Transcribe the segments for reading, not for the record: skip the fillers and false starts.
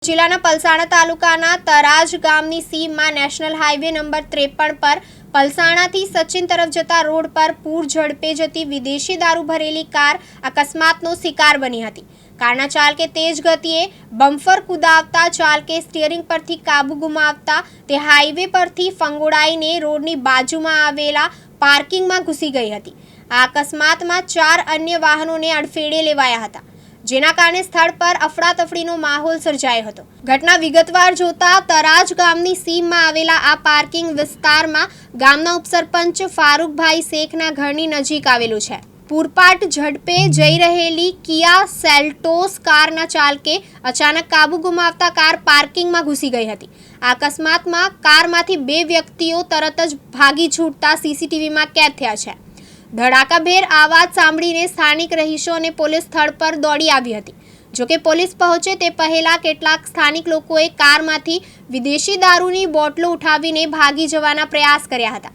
જિલ્લાના પલસાણા તાલુકાના તરાજ ગામની સીમમાં નેશનલ હાઈવે નંબર 53 પર પલસાણાથી સચિન તરફ જતા રોડ પર પૂર ઝડપે જતી વિદેશી દારૂ ભરેલી કાર અકસ્માતનો શિકાર બની હતી। કારના ચાલકે તેજ ગતિએ બમ્પર કૂદાવતા ચાલકે સ્ટીયરિંગ પરથી કાબુ ગુમાવતા તે હાઈવે પરથી ફંગોળાઈને રોડની બાજુમાં આવેલા પાર્કિંગમાં ઘૂસી ગઈ હતી। આ અકસ્માતમાં 4 અન્ય વાહનોને અડફેટે લેવાયા હતા, જેના કારણે સ્થળ પર અફડાતફડીનો માહોલ સર્જાયો હતો। ઘટના વિગતવાર જોતા તરાજ ગામની સીમમાં આવેલા આ પાર્કિંગ વિસ્તારમાં ગામના ઉપસરપંચ ફારૂકભાઈ શેખના ઘરની નજીક આવેલું છે। પૂરપાટ ઝડપે જઈ રહેલી કિયા સેલ્ટોસ કારના ચાલકે અચાનક કાબુ ગુમાવતા કાર પાર્કિંગમાં ઘૂસી ગઈ હતી। આ અકસ્માતમાં કારમાંથી 2 વ્યક્તિઓ તરત જ ભાગી છૂટતા સીસીટીવીમાં કેદ થયા છે। ધડાકાભેર અવાજ સાંભળીને સ્થાનિક રહીશો અને પોલીસ સ્થળ પર દોડી આવી હતી। જોકે પોલીસ પહોંચે તે પહેલા કેટલાક સ્થાનિક લોકોએ કારમાંથી વિદેશી દારૂની બોટલો ઉઠાવીને ભાગી જવાના પ્રયાસ કર્યા હતા।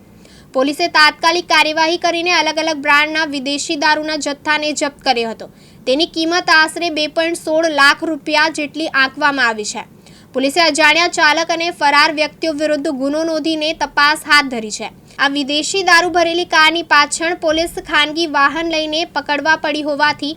પોલીસે તાત્કાલિક કાર્યવાહી કરીને અલગ-અલગ બ્રાન્ડના વિદેશી દારૂના જથ્થાને જપ્ત કર્યો હતો। તેની કિંમત આશરે 2.16 લાખ રૂપિયા જેટલી આંકવામાં આવી છે। પોલીસે અજાણ્યા ચાલક અને ફરાર વ્યક્તિઓ વિરુદ્ધ ગુનો નોંધીને તપાસ હાથ ધરી છે। આ વિદેશી દારૂ ભરેલી કારની પાછળ પોલીસ ખાનગી વાહન લઈને પકડવા પડી હોવાથી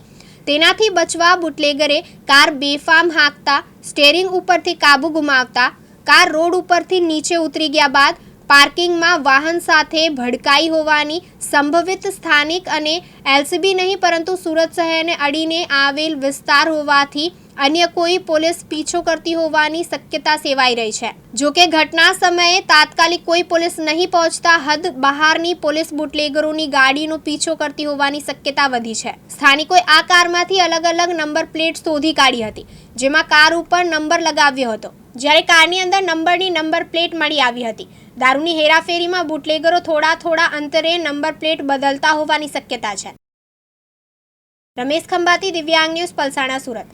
તેનાથી બચવા બુટલેગરે કાર બેફામ હાંકતા સ્ટીયરિંગ ઉપરથી કાબુ ગુમાવતા કાર રોડ ઉપરથી નીચે ઉતરી ગયા બાદ પાર્કિંગમાં વાહન સાથે ભડકાઈ હોવાની સંભવિત સ્થાનિક અને એલસીબી નહીં પરંતુ સુરત શહેરને અડીને આવેલ વિસ્તાર હોવાથી અન્ય કોઈ પોલીસ પીછો કરતી હોવાની શક્યતા સેવાઈ રહી છે। જોકે ઘટના સમયે તાત્કાલિક કોઈ પોલીસ નહીં પહોંચતા હદ બહારની પોલીસ બુટલેગરોની ગાડીનો પીછો કરતી હોવાની શક્યતા વધી છે। સ્થાનિકોએ આ કારમાંથી અલગ-અલગ નંબર પ્લેટ શોધી કાઢી હતી, જેમાં કાર ઉપર નંબર લગાવ્યો હતો, જ્યારે કારની અંદર નંબર પ્લેટ મળી આવી હતી। દારૂની હેરાફેરીમાં બુટલેગરો થોડા અંતરે નંબર પ્લેટ બદલતા હોવાની શક્યતા છે। રમેશ ખંભાતી, દિવ્યાંગ ન્યૂઝ, પલસાણા, સુરત।